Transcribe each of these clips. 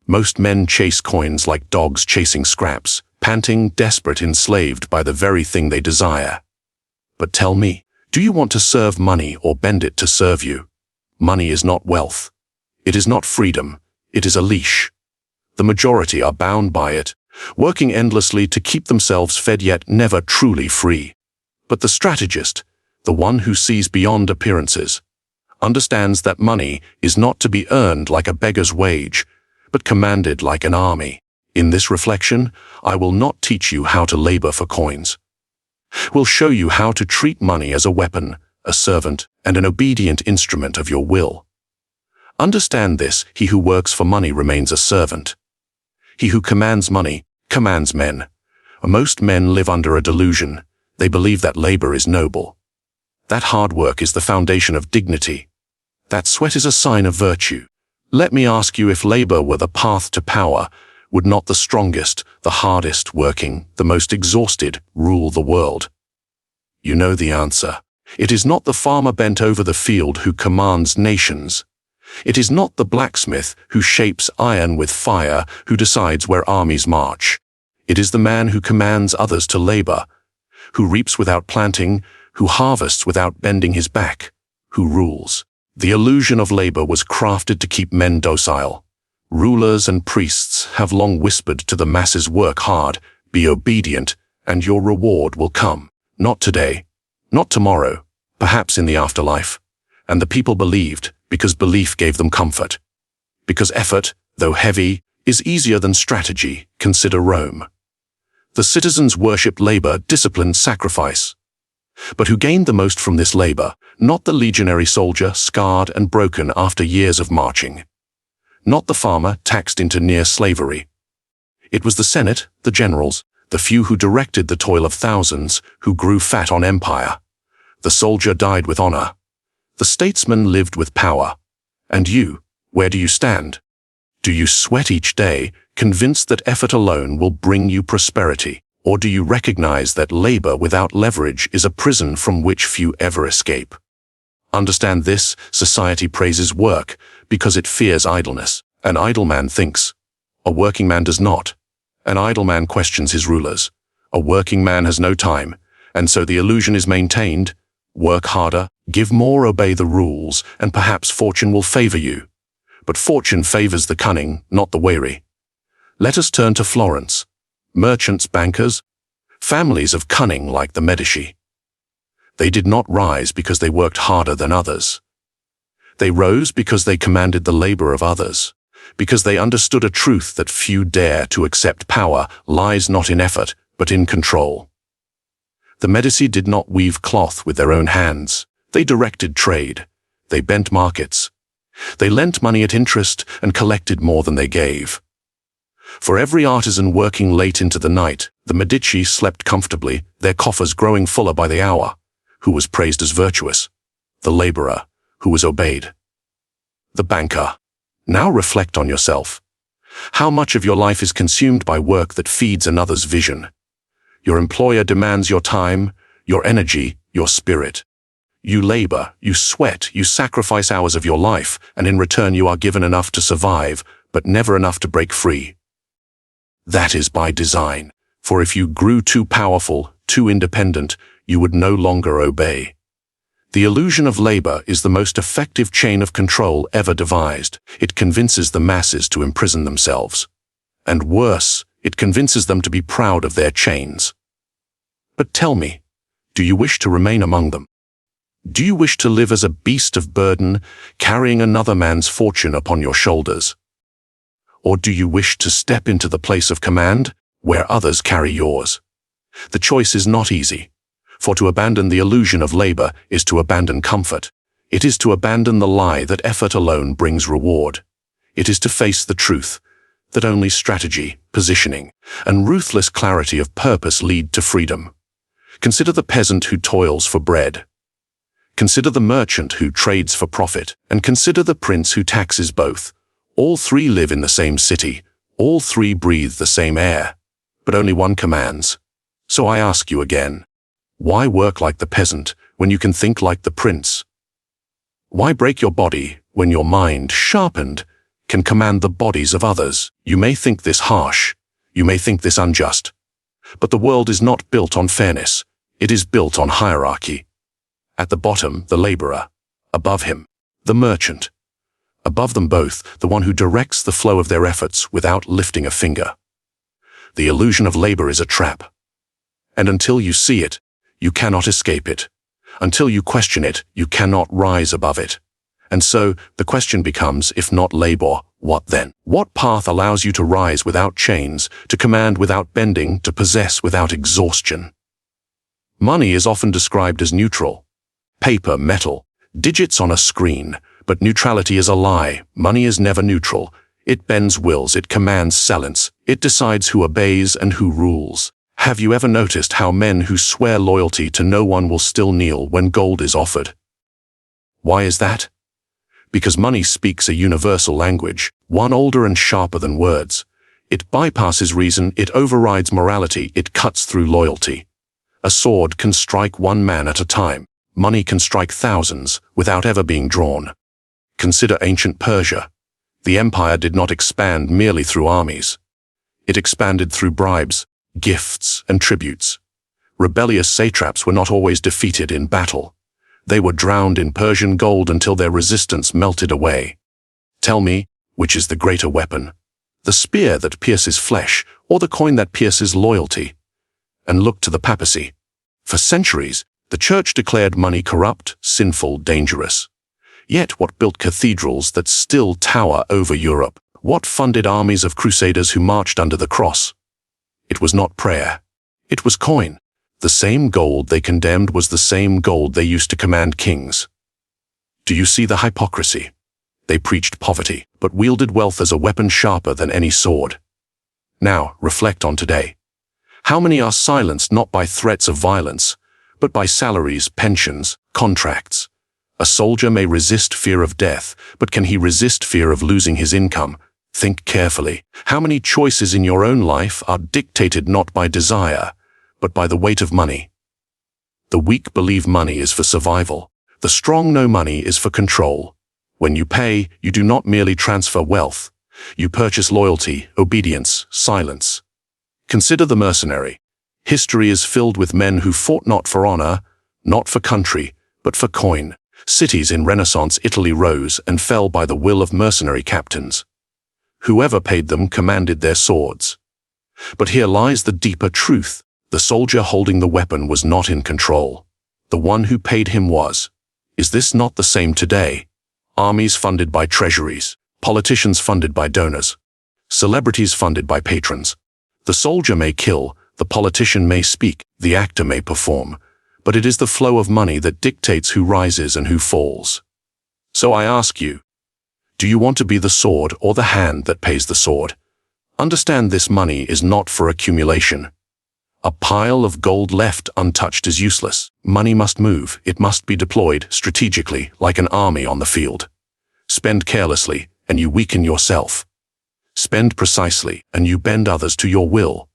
Most men chase coins like dogs chasing scraps, panting, desperate, enslaved by the very thing they desire. But tell me, do you want to serve money or bend it to serve you? Money is not wealth. It is not freedom. It is a leash. The majority are bound by it, working endlessly to keep themselves fed yet never truly free. But the strategist, the one who sees beyond appearances, understands that money is not to be earned like a beggar's wage, but commanded like an army. In this reflection, I will not teach you how to labor for coins. We'll show you how to treat money as a weapon, a servant, and an obedient instrument of your will. Understand this: he who works for money remains a servant. He who commands money commands men. Most men live under a delusion. They believe that labor is noble. That hard work is the foundation of dignity. That sweat is a sign of virtue. Let me ask you, if labor were the path to power, would not the strongest, the hardest working, the most exhausted rule the world? You know the answer. It is not the farmer bent over the field who commands nations. It is not the blacksmith who shapes iron with fire who decides where armies march. It is the man who commands others to labor, who reaps without planting, who harvests without bending his back, who rules. The illusion of labor was crafted to keep men docile. Rulers and priests have long whispered to the masses, work hard, be obedient, and your reward will come. Not today, not tomorrow, perhaps in the afterlife. And the people believed, because belief gave them comfort. Because effort, though heavy, is easier than strategy. Consider Rome. The citizens worshipped labor, discipline, sacrifice. But who gained the most from this labor? Not the legionary soldier, scarred and broken after years of marching. Not the farmer, taxed into near slavery. It was the Senate, the generals, the few who directed the toil of thousands, who grew fat on empire. The soldier died with honor. The statesman lived with power. And you, where do you stand? Do you sweat each day, convinced that effort alone will bring you prosperity? Or do you recognize that labor without leverage is a prison from which few ever escape? Understand this: society praises work because it fears idleness. An idle man thinks. A working man does not. An idle man questions his rulers. A working man has no time, and so the illusion is maintained. Work harder, give more, obey the rules, and perhaps fortune will favor you. But fortune favors the cunning, not the wary. Let us turn to Florence. Merchants, bankers, families of cunning like the Medici. They did not rise because they worked harder than others. They rose because they commanded the labor of others, because they understood a truth that few dare to accept: power lies not in effort, but in control. The Medici did not weave cloth with their own hands. They directed trade. They bent markets. They lent money at interest and collected more than they gave. For every artisan working late into the night, the Medici slept comfortably, their coffers growing fuller by the hour. Who was praised as virtuous? The laborer, who was obeyed. The banker. Now reflect on yourself. How much of your life is consumed by work that feeds another's vision? Your employer demands your time, your energy, your spirit. You labor, you sweat, you sacrifice hours of your life, and in return you are given enough to survive, but never enough to break free. That is by design, for if you grew too powerful, too independent, you would no longer obey. The illusion of labor is the most effective chain of control ever devised. It convinces the masses to imprison themselves. And worse, it convinces them to be proud of their chains. But tell me, do you wish to remain among them? Do you wish to live as a beast of burden, carrying another man's fortune upon your shoulders? Or do you wish to step into the place of command, where others carry yours? The choice is not easy, for to abandon the illusion of labor is to abandon comfort. It is to abandon the lie that effort alone brings reward. It is to face the truth that only strategy, positioning, and ruthless clarity of purpose lead to freedom. Consider the peasant who toils for bread. Consider the merchant who trades for profit, and consider the prince who taxes both. All three live in the same city. All three breathe the same air, but only one commands. So I ask you again, why work like the peasant when you can think like the prince? Why break your body when your mind, sharpened, can command the bodies of others. You may think this harsh, you may think this unjust, but the world is not built on fairness, it is built on hierarchy. At the bottom, the laborer. Above him, the merchant. Above them both, the one who directs the flow of their efforts without lifting a finger. The illusion of labor is a trap. And until you see it, you cannot escape it. Until you question it, you cannot rise above it. And so, the question becomes, if not labor, what then? What path allows you to rise without chains, to command without bending, to possess without exhaustion? Money is often described as neutral. Paper, metal, digits on a screen. But neutrality is a lie. Money is never neutral. It bends wills, it commands silence, it decides who obeys and who rules. Have you ever noticed how men who swear loyalty to no one will still kneel when gold is offered? Why is that? Because money speaks a universal language, one older and sharper than words. It bypasses reason, it overrides morality, it cuts through loyalty. A sword can strike one man at a time. Money can strike thousands without ever being drawn. Consider ancient Persia. The empire did not expand merely through armies. It expanded through bribes, gifts, and tributes. Rebellious satraps were not always defeated in battle. They were drowned in Persian gold until their resistance melted away. Tell me, which is the greater weapon? The spear that pierces flesh, or the coin that pierces loyalty? And look to the papacy. For centuries, the church declared money corrupt, sinful, dangerous. Yet what built cathedrals that still tower over Europe? What funded armies of crusaders who marched under the cross? It was not prayer. It was coin. The same gold they condemned was the same gold they used to command kings. Do you see the hypocrisy? They preached poverty, but wielded wealth as a weapon sharper than any sword. Now, reflect on today. How many are silenced not by threats of violence, but by salaries, pensions, contracts? A soldier may resist fear of death, but can he resist fear of losing his income? Think carefully. How many choices in your own life are dictated not by desire, but by the weight of money? The weak believe money is for survival. The strong know money is for control. When you pay, you do not merely transfer wealth. You purchase loyalty, obedience, silence. Consider the mercenary. History is filled with men who fought not for honor, not for country, but for coin. Cities in Renaissance Italy rose and fell by the will of mercenary captains. Whoever paid them commanded their swords. But here lies the deeper truth. The soldier holding the weapon was not in control. The one who paid him was. Is this not the same today? Armies funded by treasuries, politicians funded by donors, celebrities funded by patrons. The soldier may kill, the politician may speak, the actor may perform, but it is the flow of money that dictates who rises and who falls. So I ask you, do you want to be the sword or the hand that pays the sword? Understand this: money is not for accumulation. A pile of gold left untouched is useless. Money must move, it must be deployed strategically like an army on the field. Spend carelessly, and you weaken yourself. Spend precisely, and you bend others to your will.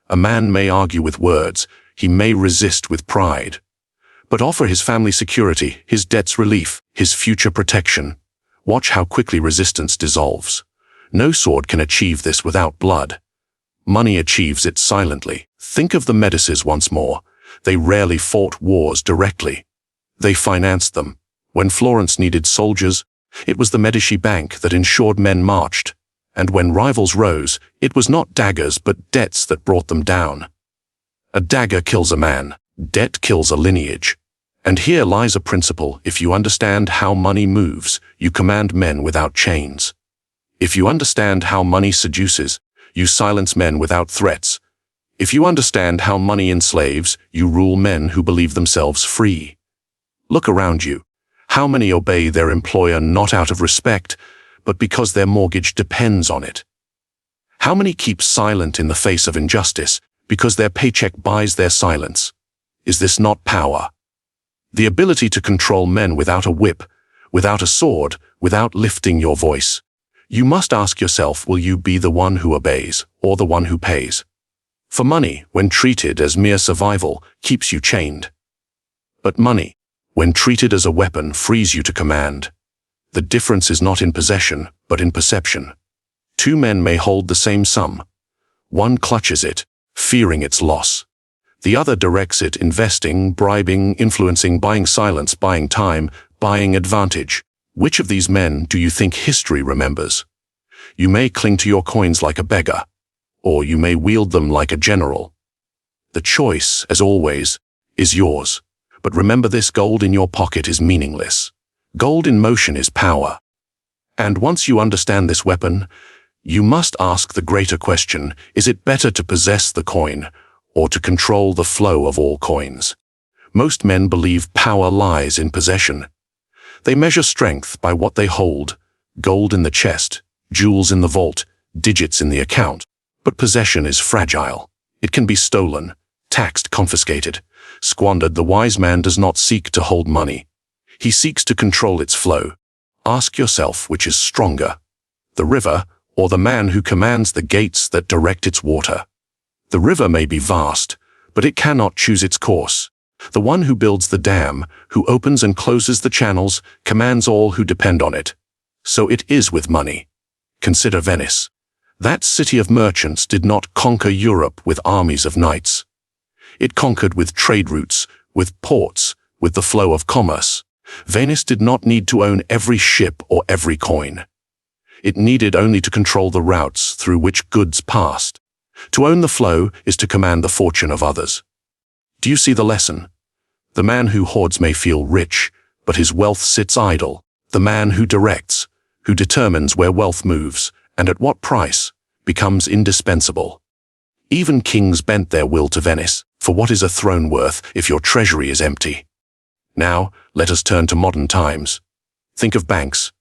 A man may argue with words, he may resist with pride, but offer his family security, his debts relief, his future protection. Watch how quickly resistance dissolves. No sword can achieve this without blood. Money achieves it silently. Think of the Medicis once more. They rarely fought wars directly. They financed them. When Florence needed soldiers, it was the Medici Bank that ensured men marched. And when rivals rose, it was not daggers but debts that brought them down. A dagger kills a man, debt kills a lineage. And here lies a principle: if you understand how money moves, you command men without chains. If you understand how money seduces, you silence men without threats. If you understand how money enslaves, you rule men who believe themselves free. Look around you. How many obey their employer not out of respect, but because their mortgage depends on it? How many keep silent in the face of injustice, because their paycheck buys their silence? Is this not power? The ability to control men without a whip, without a sword, without lifting your voice. You must ask yourself, will you be the one who obeys, or the one who pays? For money, when treated as mere survival, keeps you chained. But money, when treated as a weapon, frees you to command. The difference is not in possession, but in perception. Two men may hold the same sum. One clutches it, fearing its loss. The other directs it, investing, bribing, influencing, buying silence, buying time, buying advantage. Which of these men do you think history remembers? You may cling to your coins like a beggar, or you may wield them like a general. The choice, as always, is yours. But remember this: gold in your pocket is meaningless. Gold in motion is power. And once you understand this weapon, you must ask the greater question: is it better to possess the coin or to control the flow of all coins? Most men believe power lies in possession. They measure strength by what they hold: gold in the chest, jewels in the vault, digits in the account. But possession is fragile. It can be stolen, taxed, confiscated, squandered. The wise man does not seek to hold money. He seeks to control its flow. Ask yourself, which is stronger, the river or the man who commands the gates that direct its water? The river may be vast, but it cannot choose its course. The one who builds the dam, who opens and closes the channels, commands all who depend on it. So it is with money. Consider Venice. That city of merchants did not conquer Europe with armies of knights. It conquered with trade routes, with ports, with the flow of commerce. Venice did not need to own every ship or every coin. It needed only to control the routes through which goods passed. To own the flow is to command the fortune of others. Do you see the lesson? The man who hoards may feel rich, but his wealth sits idle. The man who directs, who determines where wealth moves and at what price, becomes indispensable. Even kings bent their will to Venice, for what is a throne worth if your treasury is empty? Now, let us turn to modern times. Think of banks.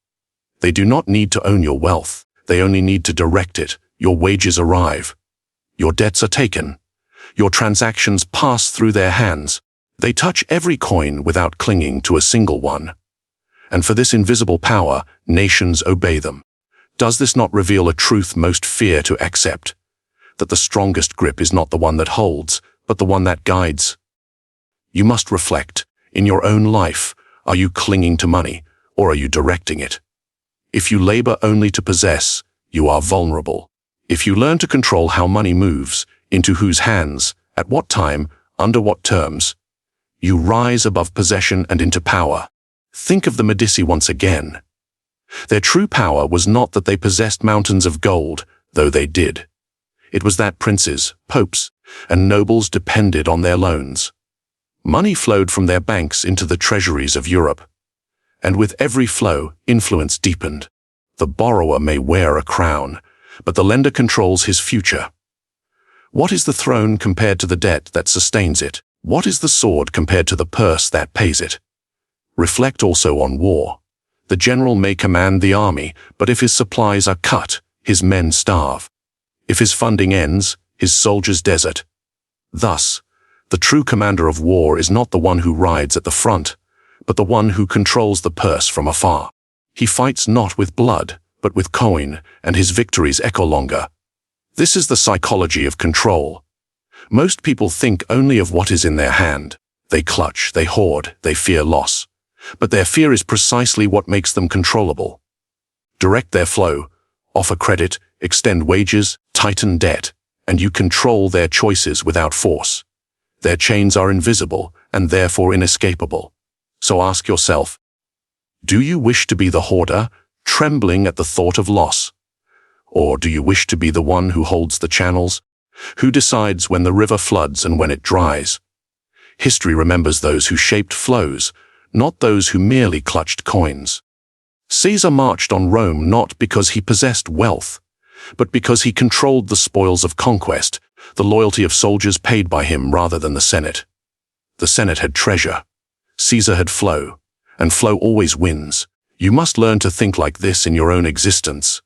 They do not need to own your wealth. They only need to direct it. Your wages arrive. Your debts are taken. Your transactions pass through their hands. They touch every coin without clinging to a single one. And for this invisible power, nations obey them. Does this not reveal a truth most fear to accept? That the strongest grip is not the one that holds, but the one that guides? You must reflect. In your own life, are you clinging to money, or are you directing it? If you labor only to possess, you are vulnerable. If you learn to control how money moves, into whose hands, at what time, under what terms, you rise above possession and into power. Think of the Medici once again. Their true power was not that they possessed mountains of gold, though they did. It was that princes, popes, and nobles depended on their loans. Money flowed from their banks into the treasuries of Europe. And with every flow, influence deepened. The borrower may wear a crown, but the lender controls his future. What is the throne compared to the debt that sustains it? What is the sword compared to the purse that pays it? Reflect also on war. The general may command the army, but if his supplies are cut, his men starve. If his funding ends, his soldiers desert. Thus, the true commander of war is not the one who rides at the front, but the one who controls the purse from afar. He fights not with blood, but with coin, and his victories echo longer. This is the psychology of control. Most people think only of what is in their hand. They clutch, they hoard, they fear loss. But their fear is precisely what makes them controllable. Direct their flow, offer credit, extend wages, tighten debt, and you control their choices without force. Their chains are invisible and therefore inescapable. So ask yourself, do you wish to be the hoarder, trembling at the thought of loss? Or do you wish to be the one who holds the channels, who decides when the river floods and when it dries? History remembers those who shaped flows, not those who merely clutched coins. Caesar marched on Rome not because he possessed wealth, but because he controlled the spoils of conquest, the loyalty of soldiers paid by him rather than the Senate. The Senate had treasure. Caesar had flow, and flow always wins. You must learn to think like this in your own existence.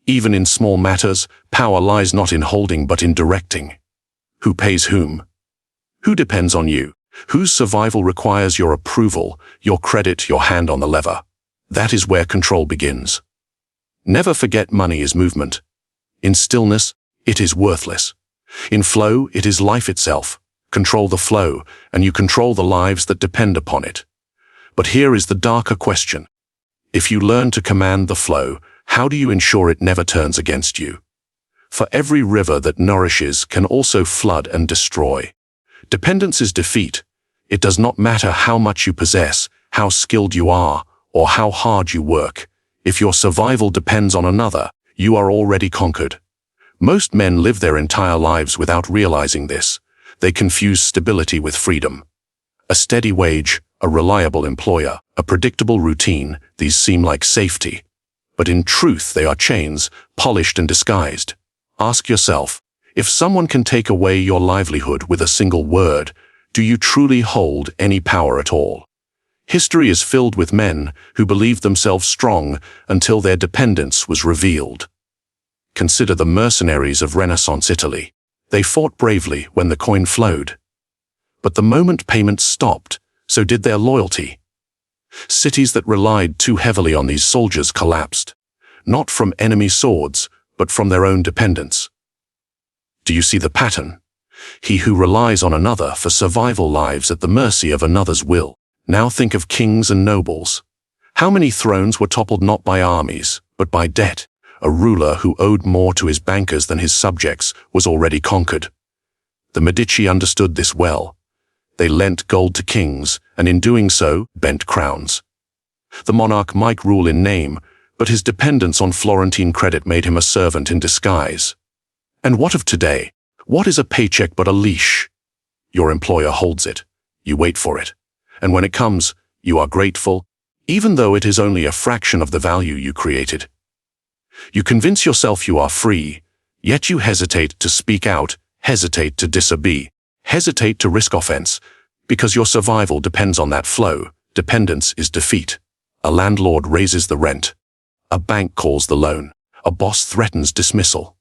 Even in small matters, power lies not in holding but in directing. Who pays whom? Who depends on you? Whose survival requires your approval, your credit, your hand on the lever? That is where control begins. Never forget money is movement. In stillness, it is worthless. In flow, it is life itself. Control the flow, and you control the lives that depend upon it. But here is the darker question. If you learn to command the flow, how do you ensure it never turns against you? For every river that nourishes can also flood and destroy. Dependence is defeat. It does not matter how much you possess, how skilled you are, or how hard you work. If your survival depends on another, you are already conquered. Most men live their entire lives without realizing this. They confuse stability with freedom. A steady wage, a reliable employer, a predictable routine, these seem like safety. But in truth, they are chains, polished and disguised. Ask yourself, if someone can take away your livelihood with a single word, do you truly hold any power at all? History is filled with men who believed themselves strong until their dependence was revealed. Consider the mercenaries of Renaissance Italy. They fought bravely when the coin flowed. But the moment payments stopped, so did their loyalty. Cities that relied too heavily on these soldiers collapsed, not from enemy swords, but from their own dependence. Do you see the pattern? He who relies on another for survival lives at the mercy of another's will. Now think of kings and nobles. How many thrones were toppled not by armies, but by debt? A ruler who owed more to his bankers than his subjects was already conquered. The Medici understood this well. They lent gold to kings, and in doing so, bent crowns. The monarch might rule in name, but his dependence on Florentine credit made him a servant in disguise. And what of today? What is a paycheck but a leash? Your employer holds it. You wait for it. And when it comes, you are grateful, even though it is only a fraction of the value you created. You convince yourself you are free, yet you hesitate to speak out, hesitate to disobey, hesitate to risk offense, because your survival depends on that flow. Dependence is defeat. A landlord raises the rent. A bank calls the loan. A boss threatens dismissal.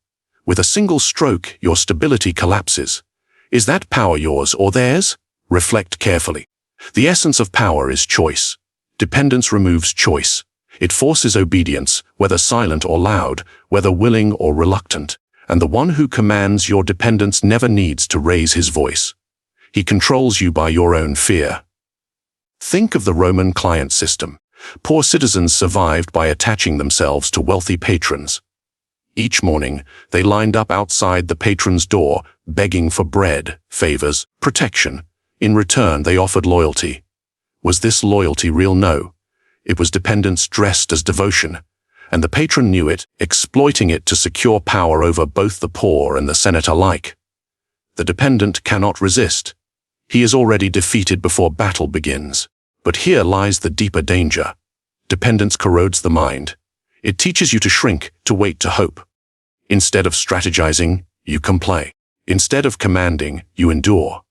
With a single stroke, your stability collapses. Is that power yours or theirs? Reflect carefully. The essence of power is choice. Dependence removes choice. It forces obedience, whether silent or loud, whether willing or reluctant. And the one who commands your dependence never needs to raise his voice. He controls you by your own fear. Think of the Roman client system. Poor citizens survived by attaching themselves to wealthy patrons. Each morning, they lined up outside the patron's door, begging for bread, favors, protection. In return, they offered loyalty. Was this loyalty real? No. It was dependence dressed as devotion, and the patron knew it, exploiting it to secure power over both the poor and the Senate alike. The dependent cannot resist. He is already defeated before battle begins. But here lies the deeper danger. Dependence corrodes the mind. It teaches you to shrink, to wait, to hope. Instead of strategizing, you complain. Instead of commanding, you endure.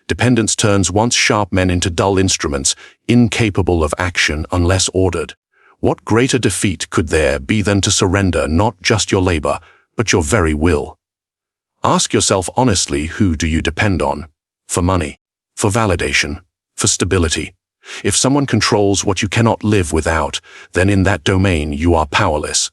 Dependence turns once sharp men into dull instruments, incapable of action unless ordered. What greater defeat could there be than to surrender not just your labor, but your very will? Ask yourself honestly, who do you depend on? For money? For validation? For stability? If someone controls what you cannot live without, then in that domain you are powerless.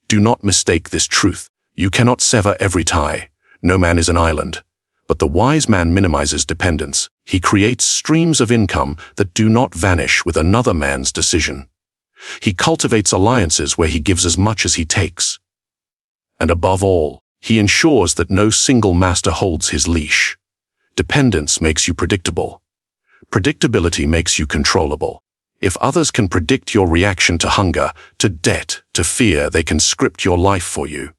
Do not mistake this truth. You cannot sever every tie. No man is an island. But the wise man minimizes dependence. He creates streams of income that do not vanish with another man's decision. He cultivates alliances where he gives as much as he takes. And above all, he ensures that no single master holds his leash. Dependence makes you predictable. Predictability makes you controllable. If others can predict your reaction to hunger, to debt, to fear, they can script your life for you.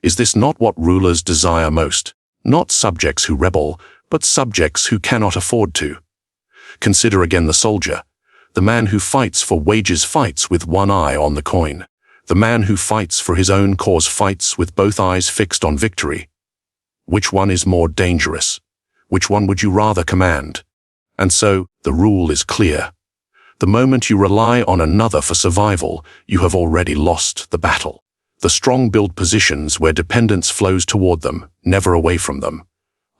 Is this not what rulers desire most? Not subjects who rebel, but subjects who cannot afford to. Consider again the soldier. The man who fights for wages fights with one eye on the coin. The man who fights for his own cause fights with both eyes fixed on victory. Which one is more dangerous? Which one would you rather command? And so, the rule is clear. The moment you rely on another for survival, you have already lost the battle. The strong build positions where dependence flows toward them, never away from them.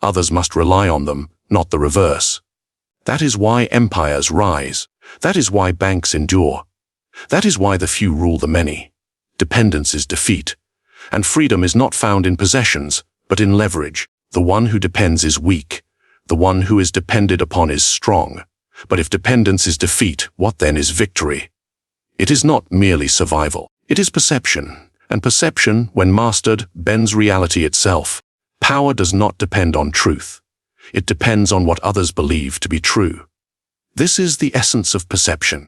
Others must rely on them, not the reverse. That is why empires rise. That is why banks endure. That is why the few rule the many. Dependence is defeat. And freedom is not found in possessions, but in leverage. The one who depends is weak. The one who is depended upon is strong. But if dependence is defeat, what then is victory? It is not merely survival. It is perception. And perception, when mastered, bends reality itself. Power does not depend on truth. It depends on what others believe to be true. This is the essence of perception.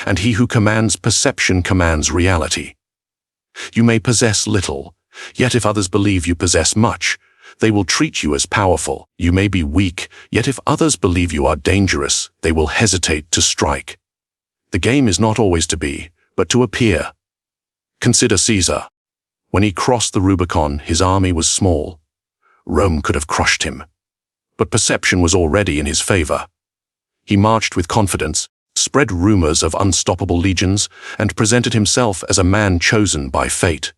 And he who commands perception commands reality. You may possess little, yet if others believe you possess much, they will treat you as powerful. You may be weak, yet if others believe you are dangerous, they will hesitate to strike. The game is not always to be, but to appear. Consider Caesar. When he crossed the Rubicon, his army was small. Rome could have crushed him. But perception was already in his favor. He marched with confidence, spread rumors of unstoppable legions, and presented himself as a man chosen by fate.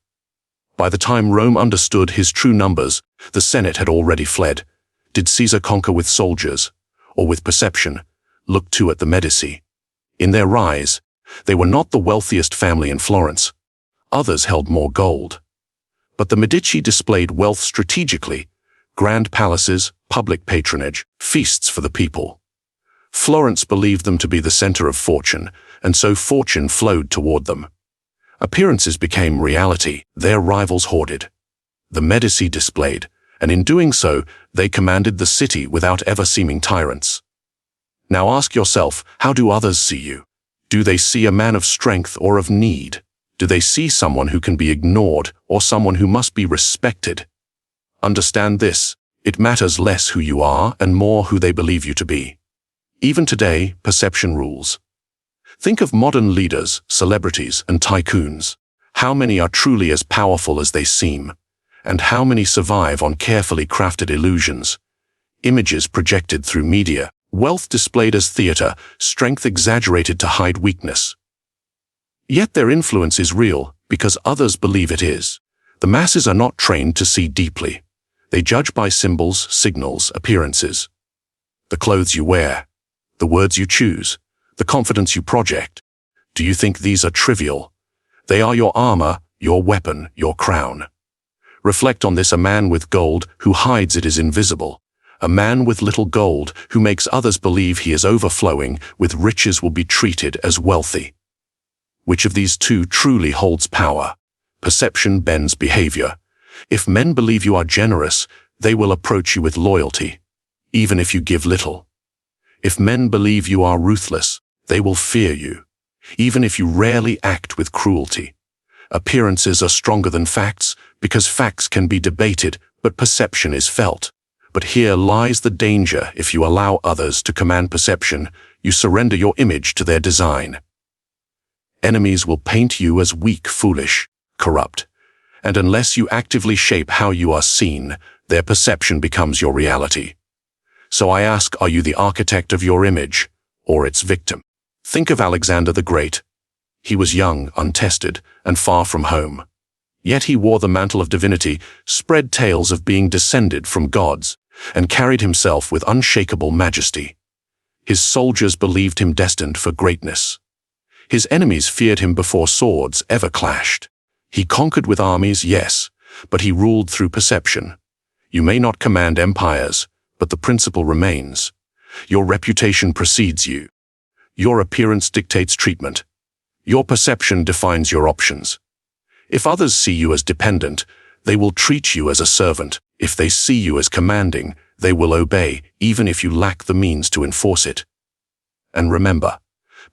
By the time Rome understood his true numbers, the Senate had already fled. Did Caesar conquer with soldiers, or with perception? Look too at the Medici. In their rise, they were not the wealthiest family in Florence. Others held more gold. But the Medici displayed wealth strategically: grand palaces, public patronage, feasts for the people. Florence believed them to be the center of fortune, and so fortune flowed toward them. Appearances became reality, their rivals hoarded. The Medici displayed, and in doing so, they commanded the city without ever seeming tyrants. Now ask yourself, how do others see you? Do they see a man of strength or of need? Do they see someone who can be ignored or someone who must be respected? Understand this: it matters less who you are and more who they believe you to be. Even today, perception rules. Think of modern leaders, celebrities, and tycoons. How many are truly as powerful as they seem? And how many survive on carefully crafted illusions? Images projected through media, wealth displayed as theater, strength exaggerated to hide weakness. Yet their influence is real because others believe it is. The masses are not trained to see deeply. They judge by symbols, signals, appearances. The clothes you wear, the words you choose, the confidence you project. Do you think these are trivial? They are your armor, your weapon, your crown. Reflect on this: a man with gold who hides it is invisible. A man with little gold who makes others believe he is overflowing with riches will be treated as wealthy. Which of these two truly holds power? Perception bends behavior. If men believe you are generous, they will approach you with loyalty, even if you give little. If men believe you are ruthless, they will fear you, even if you rarely act with cruelty. Appearances are stronger than facts because facts can be debated, but perception is felt. But here lies the danger: if you allow others to command perception, you surrender your image to their design. Enemies will paint you as weak, foolish, corrupt. And unless you actively shape how you are seen, their perception becomes your reality. So I ask, are you the architect of your image, or its victim? Think of Alexander the Great. He was young, untested, and far from home. Yet he wore the mantle of divinity, spread tales of being descended from gods, and carried himself with unshakable majesty. His soldiers believed him destined for greatness. His enemies feared him before swords ever clashed. He conquered with armies, yes, but he ruled through perception. You may not command empires, but the principle remains. Your reputation precedes you. Your appearance dictates treatment. Your perception defines your options. If others see you as dependent, they will treat you as a servant. If they see you as commanding, they will obey, even if you lack the means to enforce it. And remember,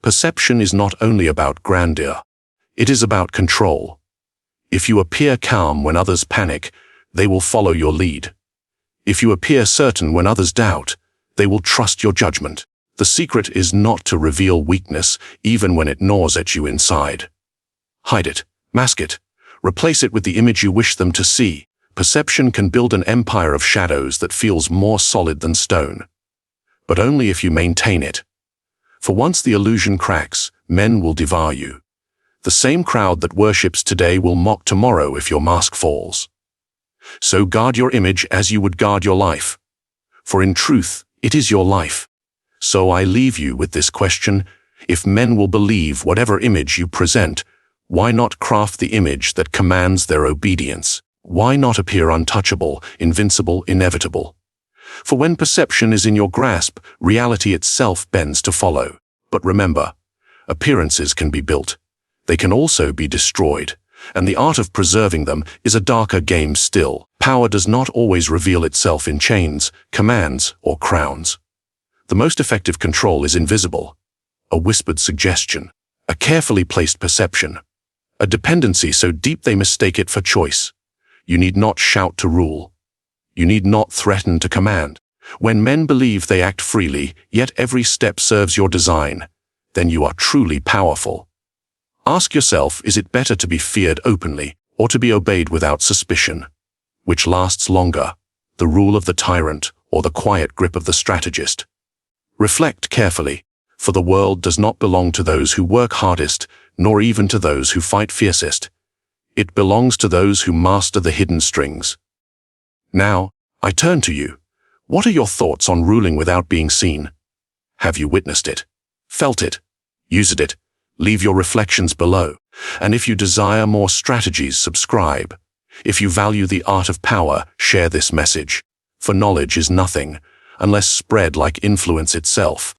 perception is not only about grandeur. It is about control. If you appear calm when others panic, they will follow your lead. If you appear certain when others doubt, they will trust your judgment. The secret is not to reveal weakness, even when it gnaws at you inside. Hide it, mask it, replace it with the image you wish them to see. Perception can build an empire of shadows that feels more solid than stone. But only if you maintain it. For once the illusion cracks, men will devour you. The same crowd that worships today will mock tomorrow if your mask falls. So guard your image as you would guard your life. For in truth, it is your life. So I leave you with this question: if men will believe whatever image you present, why not craft the image that commands their obedience? Why not appear untouchable, invincible, inevitable? For when perception is in your grasp, reality itself bends to follow. But remember, appearances can be built. They can also be destroyed, and the art of preserving them is a darker game still. Power does not always reveal itself in chains, commands, or crowns. The most effective control is invisible, a whispered suggestion, a carefully placed perception, a dependency so deep they mistake it for choice. You need not shout to rule. You need not threaten to command. When men believe they act freely, yet every step serves your design, then you are truly powerful. Ask yourself, is it better to be feared openly, or to be obeyed without suspicion? Which lasts longer, the rule of the tyrant or the quiet grip of the strategist? Reflect carefully, for the world does not belong to those who work hardest, nor even to those who fight fiercest. It belongs to those who master the hidden strings. Now, I turn to you. What are your thoughts on ruling without being seen? Have you witnessed it? Felt it? Used it? Leave your reflections below. And if you desire more strategies, subscribe. If you value the art of power, share this message. For knowledge is nothing, unless spread like influence itself.